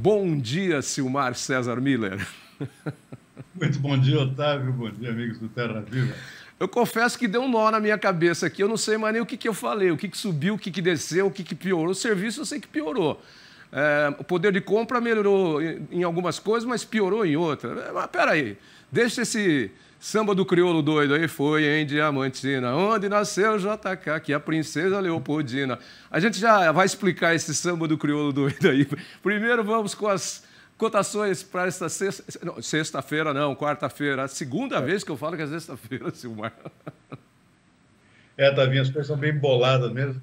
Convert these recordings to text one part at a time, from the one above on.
Bom dia, Silmar César Miller. Muito bom dia, Otávio. Bom dia, amigos do Terra Viva. Eu confesso que deu um nó na minha cabeça aqui. Eu não sei mais nem o que eu falei, o que subiu, o que desceu, o que piorou. O serviço eu sei que piorou. O poder de compra melhorou em algumas coisas, mas piorou em outras. Mas peraí, deixa esse samba do crioulo doido aí. Foi em Diamantina, onde nasceu JK, que é a princesa Leopoldina. A gente já vai explicar esse samba do crioulo doido aí. Primeiro vamos com as cotações para esta sexta-feira, não, quarta-feira. A segunda vez que eu falo que é sexta-feira, Silmar. Tavinho, as coisas são bem boladas mesmo.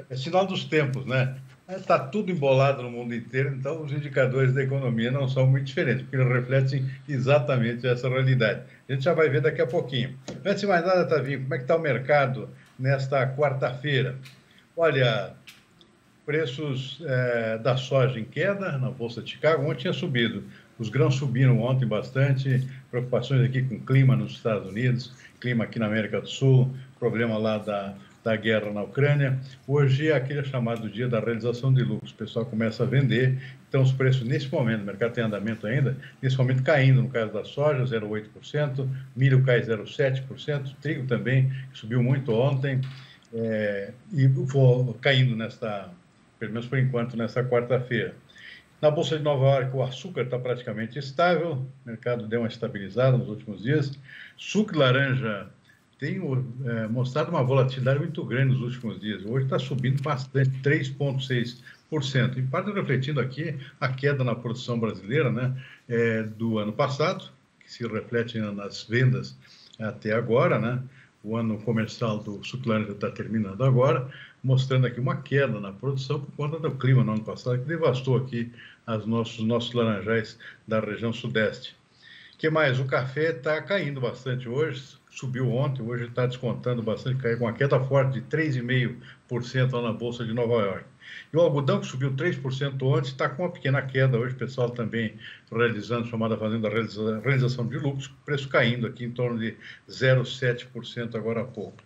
É sinal dos tempos, né? Está tudo embolado no mundo inteiro, então os indicadores da economia não são muito diferentes, porque eles refletem exatamente essa realidade. A gente já vai ver daqui a pouquinho. Antes de mais nada, Tavinho, como é que está o mercado nesta quarta-feira? Olha, preços da soja em queda na Bolsa de Chicago. Ontem tinha subido. Os grãos subiram ontem bastante. Preocupações aqui com o clima nos Estados Unidos, clima aqui na América do Sul, problema lá da guerra na Ucrânia. Hoje é aquele chamado dia da realização de lucros. O pessoal começa a vender. Então, os preços, nesse momento, o mercado tem andamento ainda, nesse momento caindo, no caso da soja, 0,8%, milho cai 0,7%, trigo também, que subiu muito ontem, e vou caindo pelo menos por enquanto, nessa quarta-feira. Na Bolsa de Nova York, o açúcar está praticamente estável, o mercado deu uma estabilizada nos últimos dias. Suco de laranja tem mostrado uma volatilidade muito grande nos últimos dias. Hoje está subindo bastante, 3,6%. Em parte refletindo aqui a queda na produção brasileira, né, do ano passado, que se reflete nas vendas até agora, né? O ano comercial do suco de laranja está terminando agora, mostrando aqui uma queda na produção por conta do clima no ano passado, que devastou aqui os nossos laranjais da região sudeste. O que mais? O café está caindo bastante hoje, subiu ontem, hoje está descontando bastante, caiu com uma queda forte de 3,5% lá na Bolsa de Nova York. E o algodão, que subiu 3% ontem, está com uma pequena queda hoje, o pessoal também realizando, fazendo a realização de lucros, preço caindo aqui em torno de 0,7% agora há pouco.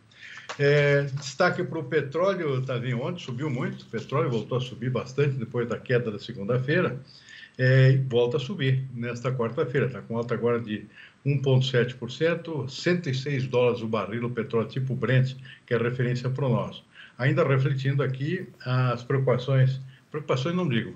Destaque para o petróleo, Tavinho, ontem subiu muito, o petróleo voltou a subir bastante depois da queda da segunda-feira, e volta a subir nesta quarta-feira, está com alta agora de 1,7%, 106 dólares o barril, o petróleo tipo Brent, que é referência para o nosso. Ainda refletindo aqui as preocupações não digo,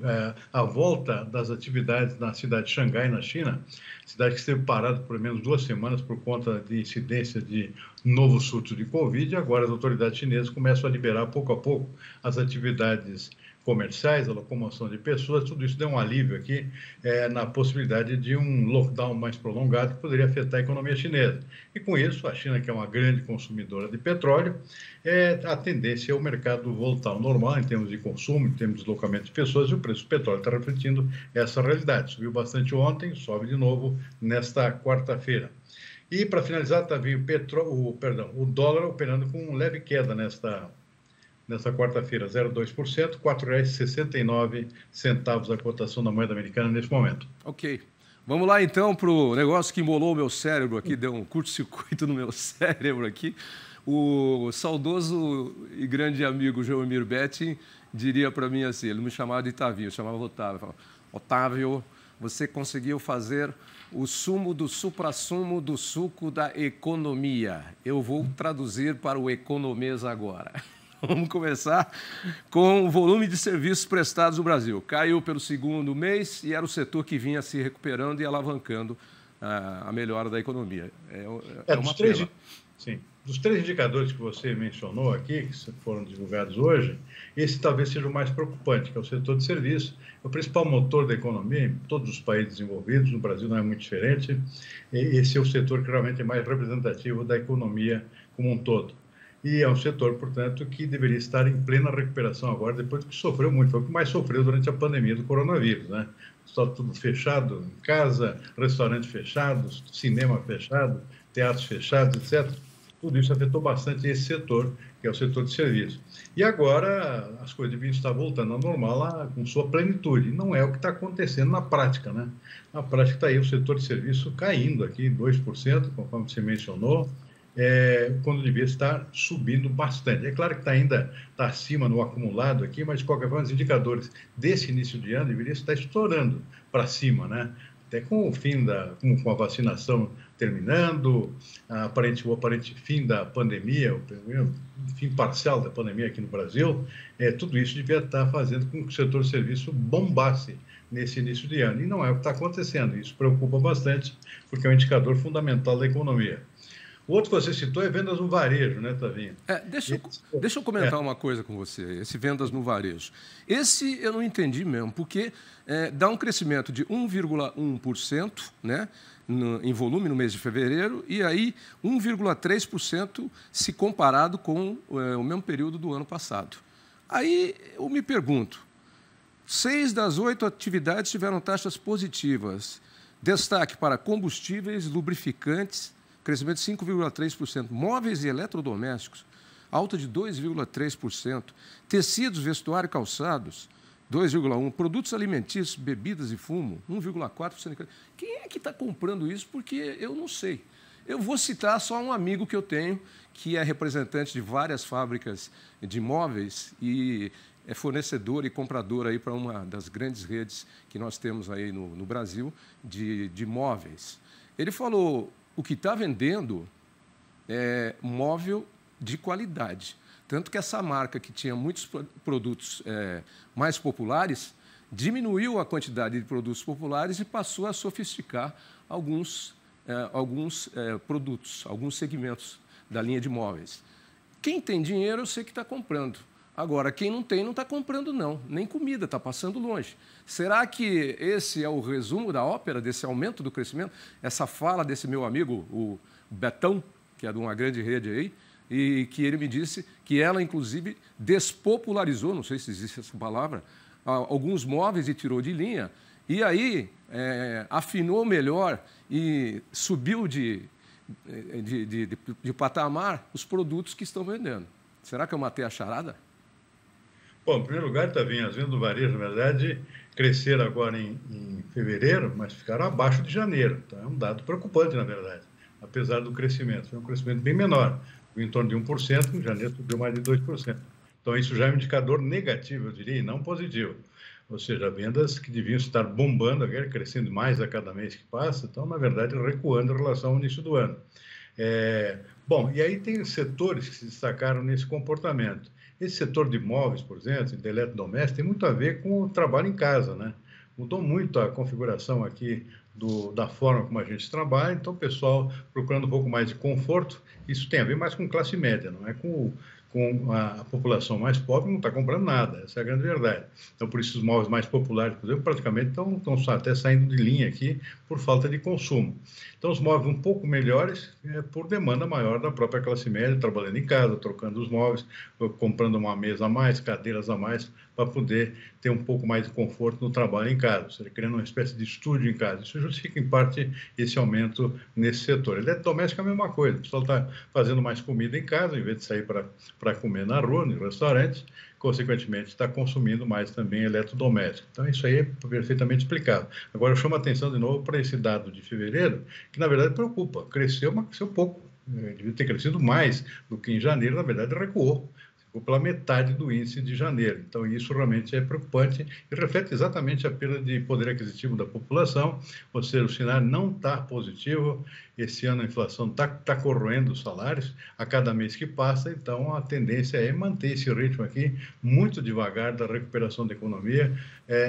a volta das atividades na cidade de Xangai, na China, cidade que esteve parada por pelo menos 2 semanas por conta de incidência de novo surto de Covid, e agora as autoridades chinesas começam a liberar pouco a pouco as atividades comerciais, a locomoção de pessoas, tudo isso deu um alívio aqui na possibilidade de um lockdown mais prolongado que poderia afetar a economia chinesa. E com isso, a China, que é uma grande consumidora de petróleo, a tendência é o mercado voltar ao normal em termos de consumo, em termos de deslocamento de pessoas, e o preço do petróleo está refletindo essa realidade. Subiu bastante ontem, sobe de novo nesta quarta-feira. E, para finalizar, está vindo o dólar operando com uma leve queda nesta quarta-feira, 0,2%, R$ 4,69 a cotação da moeda americana nesse momento. Ok. Vamos lá, então, para o negócio que embolou o meu cérebro aqui, deu um curto-circuito no meu cérebro aqui. O saudoso e grande amigo Joemir Betting diria para mim assim, ele me chamava de Tavinho, eu chamava Otávio, falava, Otávio, você conseguiu fazer o sumo do suprassumo do suco da economia. Eu vou traduzir para o economês agora. Vamos começar com o volume de serviços prestados no Brasil. Caiu pelo segundo mês e era o setor que vinha se recuperando e alavancando a melhora da economia. Uma pena. Sim. Dos 3 indicadores que você mencionou aqui, que foram divulgados hoje, esse talvez seja o mais preocupante, que é o setor de serviços. É o principal motor da economia em todos os países desenvolvidos, no Brasil não é muito diferente. Esse é o setor que realmente é mais representativo da economia como um todo. E é um setor, portanto, que deveria estar em plena recuperação agora, depois que sofreu muito, foi o que mais sofreu durante a pandemia do coronavírus, né? Só tudo fechado em casa, restaurantes fechados, cinema fechado, teatros fechados, etc. Tudo isso afetou bastante esse setor, que é o setor de serviços. E agora as coisas deviam estar voltando ao normal com sua plenitude. Não é o que está acontecendo na prática, né? Na prática está aí o setor de serviço caindo aqui 2%, conforme você mencionou, quando devia estar subindo bastante. É claro que ainda está acima no acumulado aqui, mas, de qualquer forma, os indicadores desse início de ano deveriam estar estourando para cima, né? Até com o fim com a vacinação terminando, o aparente fim da pandemia, o fim parcial da pandemia aqui no Brasil, tudo isso devia estar fazendo com que o setor de serviço bombasse nesse início de ano. E não é o que está acontecendo. Isso preocupa bastante, porque é um indicador fundamental da economia. O outro que você citou é vendas no varejo, né, Tavinho? Deixa eu comentar uma coisa com você, esse vendas no varejo. Esse eu não entendi mesmo, porque dá um crescimento de 1,1%, né, em volume no mês de fevereiro, e aí 1,3% se comparado com o mesmo período do ano passado. Aí eu me pergunto, 6 das 8 atividades tiveram taxas positivas. Destaque para combustíveis, lubrificantes, crescimento de 5,3%. Móveis e eletrodomésticos, alta de 2,3%. Tecidos, vestuário e calçados, 2,1%. Produtos alimentícios, bebidas e fumo, 1,4%. Quem é que está comprando isso? Porque eu não sei. Eu vou citar só um amigo que eu tenho, que é representante de várias fábricas de móveis e é fornecedor e comprador aí para uma das grandes redes que nós temos aí no Brasil de móveis. Ele falou, o que está vendendo é móvel de qualidade. Tanto que essa marca, que tinha muitos produtos mais populares, diminuiu a quantidade de produtos populares e passou a sofisticar alguns produtos, alguns segmentos da linha de móveis. Quem tem dinheiro, eu sei que está comprando. Agora, quem não tem, não está comprando, não. Nem comida, está passando longe. Será que esse é o resumo da ópera, desse aumento do crescimento? Essa fala desse meu amigo, o Betão, que é de uma grande rede aí, e que ele me disse que ela, inclusive, despopularizou, não sei se existe essa palavra, alguns móveis e tirou de linha, e aí afinou melhor e subiu de patamar os produtos que estão vendendo. Será que eu matei a charada? Bom, em primeiro lugar, Tavinho, as vendas do varejo, na verdade, cresceram agora em fevereiro, mas ficaram abaixo de janeiro. Então, é um dado preocupante, na verdade, apesar do crescimento. Foi um crescimento bem menor, em torno de 1%, em janeiro subiu mais de 2%. Então, isso já é um indicador negativo, eu diria, e não positivo. Ou seja, vendas que deviam estar bombando, crescendo mais a cada mês que passa, estão, na verdade, recuando em relação ao início do ano. Bom, e aí tem setores que se destacaram nesse comportamento. Esse setor de imóveis, por exemplo, de eletrodomésticos, tem muito a ver com o trabalho em casa, né? Mudou muito a configuração aqui da forma como a gente trabalha, então o pessoal procurando um pouco mais de conforto, isso tem a ver mais com classe média, não é com a população mais pobre, não está comprando nada, essa é a grande verdade. Então, por isso, os móveis mais populares, por exemplo, praticamente estão até saindo de linha aqui por falta de consumo. Então, os móveis um pouco melhores por demanda maior da própria classe média, trabalhando em casa, trocando os móveis, comprando uma mesa a mais, cadeiras a mais, para poder ter um pouco mais de conforto no trabalho em casa, ou seja, criando uma espécie de estúdio em casa. Isso justifica, em parte, esse aumento nesse setor. Eletrodoméstico é a mesma coisa, o pessoal está fazendo mais comida em casa, em vez de sair para comer na rua, em restaurantes, consequentemente está consumindo mais também eletrodoméstico. Então, isso aí é perfeitamente explicado. Agora, eu chamo a atenção de novo para esse dado de fevereiro, que na verdade preocupa. Cresceu, mas cresceu pouco. Devia ter crescido mais do que em janeiro, na verdade recuou. Ficou pela metade do índice de janeiro. Então, isso realmente é preocupante e reflete exatamente a perda de poder aquisitivo da população, ou seja, o cenário não está positivo. Esse ano a inflação está corroendo os salários a cada mês que passa, então a tendência é manter esse ritmo aqui muito devagar da recuperação da economia,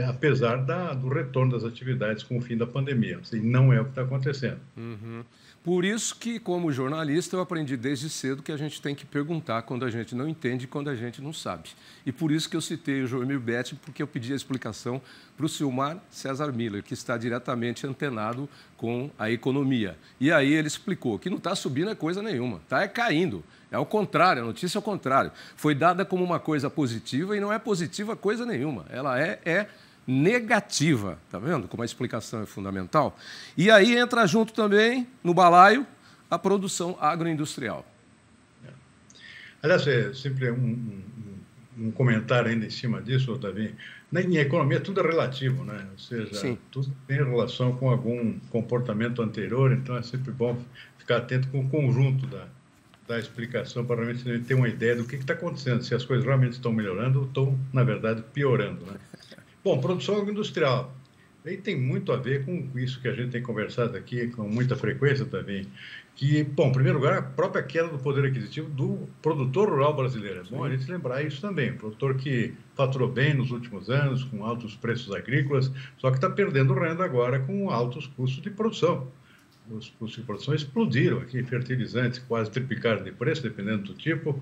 apesar do retorno das atividades com o fim da pandemia. Assim, não é o que está acontecendo. Uhum. Por isso que, como jornalista, eu aprendi desde cedo que a gente tem que perguntar quando a gente não entende e quando a gente não sabe. E por isso que eu citei o Joemir Betti, porque eu pedi a explicação para o Silmar César Miller, que está diretamente antenado com a economia. E aí ele explicou que não está subindo coisa nenhuma, está caindo. É o contrário, a notícia é o contrário. Foi dada como uma coisa positiva e não é positiva coisa nenhuma. Ela é negativa, tá vendo? Como a explicação é fundamental. E aí entra junto também, no balaio, a produção agroindustrial. Aliás, sempre um comentário ainda em cima disso, Davi. Em economia tudo é relativo, né? Ou seja, sim, tudo tem relação com algum comportamento anterior, então é sempre bom ficar atento com o conjunto dar explicação para realmente ter uma ideia do que está acontecendo, se as coisas realmente estão melhorando ou estão, na verdade, piorando, né? Bom, produção agroindustrial. Aí tem muito a ver com isso que a gente tem conversado aqui com muita frequência também, que, bom, em primeiro lugar, a própria queda do poder aquisitivo do produtor rural brasileiro. É bom a gente lembrar isso também. O produtor que faturou bem nos últimos anos, com altos preços agrícolas, só que está perdendo renda agora com altos custos de produção. Os custos de produção explodiram aqui, fertilizantes quase triplicaram de preço, dependendo do tipo,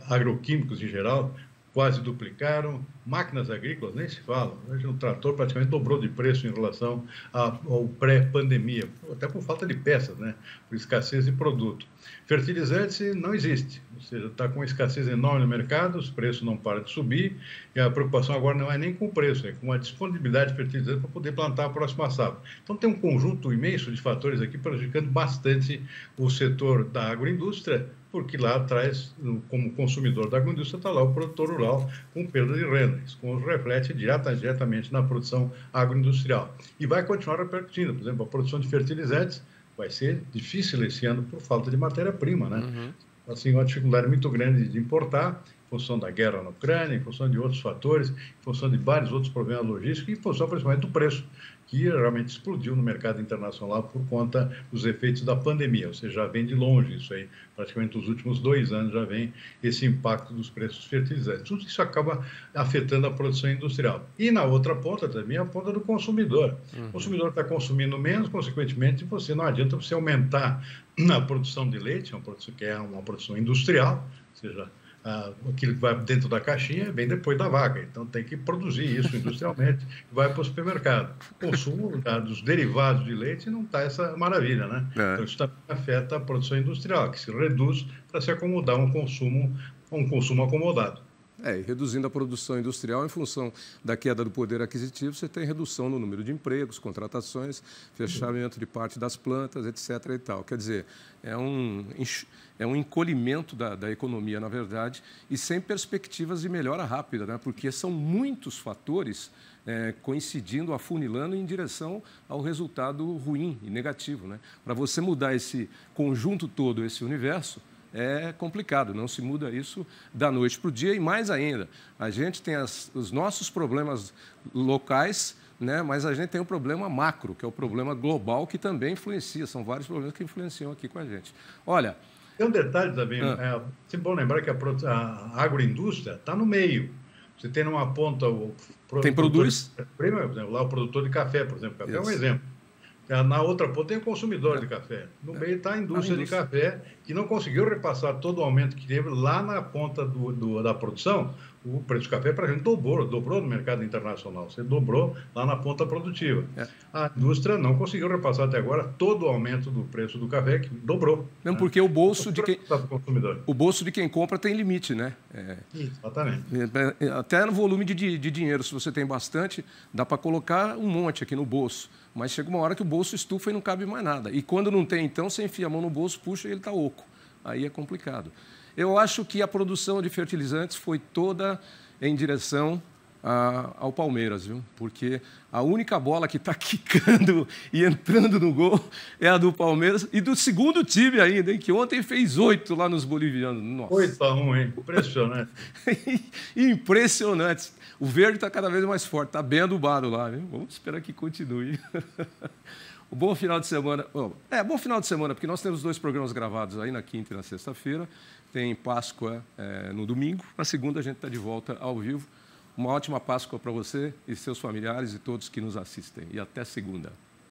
agroquímicos em geral quase duplicaram, máquinas agrícolas nem se fala. Hoje o trator praticamente dobrou de preço em relação ao pré-pandemia, até por falta de peças, né? Por escassez de produto. Fertilizante não existe, ou seja, está com uma escassez enorme no mercado, os preços não param de subir, e a preocupação agora não é nem com o preço, é com a disponibilidade de fertilizante para poder plantar a próxima safra. Então tem um conjunto imenso de fatores aqui prejudicando bastante o setor da agroindústria, porque lá atrás, como consumidor da agroindústria, está lá o produtor rural com perda de renda. Isso reflete diretamente na produção agroindustrial. E vai continuar repercutindo. Por exemplo, a produção de fertilizantes vai ser difícil esse ano por falta de matéria-prima, né? Uhum. Assim, uma dificuldade muito grande de importar, em função da guerra na Ucrânia, em função de outros fatores, em função de vários outros problemas logísticos e em função, principalmente, do preço, que realmente explodiu no mercado internacional por conta dos efeitos da pandemia. Ou seja, já vem de longe isso aí. Praticamente nos últimos 2 anos já vem esse impacto dos preços fertilizantes. Tudo isso acaba afetando a produção industrial. E na outra ponta também, a ponta do consumidor. Uhum. O consumidor está consumindo menos, consequentemente, não adianta você aumentar a produção de leite, que é uma produção industrial, ou seja, aquilo que vai dentro da caixinha vem depois da vaca. Então, tem que produzir isso industrialmente e vai para o supermercado. O consumo dos derivados de leite não está essa maravilha, né? Então, isso também afeta a produção industrial, que se reduz para se acomodar a um consumo acomodado. E reduzindo a produção industrial em função da queda do poder aquisitivo, você tem redução no número de empregos, contratações, fechamento de parte das plantas, etc. e tal. Quer dizer, é um encolhimento da economia, na verdade, e sem perspectivas de melhora rápida, né? Porque são muitos fatores coincidindo, afunilando em direção ao resultado ruim e negativo, né? Para você mudar esse conjunto todo, esse universo, é complicado, não se muda isso da noite para o dia. E mais ainda, a gente tem os nossos problemas locais, né, mas a gente tem um problema macro, que é o problema global, que também influencia. São vários problemas que influenciam aqui com a gente. Olha... Tem um detalhe também, é sempre bom lembrar que a agroindústria está no meio. Você tem numa ponta o produz? Por exemplo, lá o produtor de café, por exemplo. Café é um exemplo. Na outra ponta tem o consumidor de café. No meio está a indústria de café, que não conseguiu repassar todo o aumento que teve lá na ponta da produção. O preço do café, para a gente, dobrou no mercado internacional. Você dobrou lá na ponta produtiva. A indústria não conseguiu repassar até agora todo o aumento do preço do café, que dobrou. Mesmo porque o bolso de quem compra tem limite, né? Exatamente. Até no volume de dinheiro, se você tem bastante, dá para colocar um monte aqui no bolso. Mas chega uma hora que o bolso estufa e não cabe mais nada. E quando não tem, então, você enfia a mão no bolso, puxa e ele está oco. Aí é complicado. Eu acho que a produção de fertilizantes foi toda em direção ao Palmeiras, viu? Porque a única bola que está quicando e entrando no gol é a do Palmeiras e do segundo time ainda, hein? Que ontem fez 8 lá nos bolivianos. Nossa. 8-1, hein? Impressionante. Impressionante. O verde está cada vez mais forte, está bem adubado lá, viu? Vamos esperar que continue. Um bom final de semana. Bom final de semana, porque nós temos 2 programas gravados aí na quinta e na sexta-feira. Tem Páscoa no domingo. Na segunda a gente está de volta ao vivo. Uma ótima Páscoa para você e seus familiares e todos que nos assistem. E até segunda.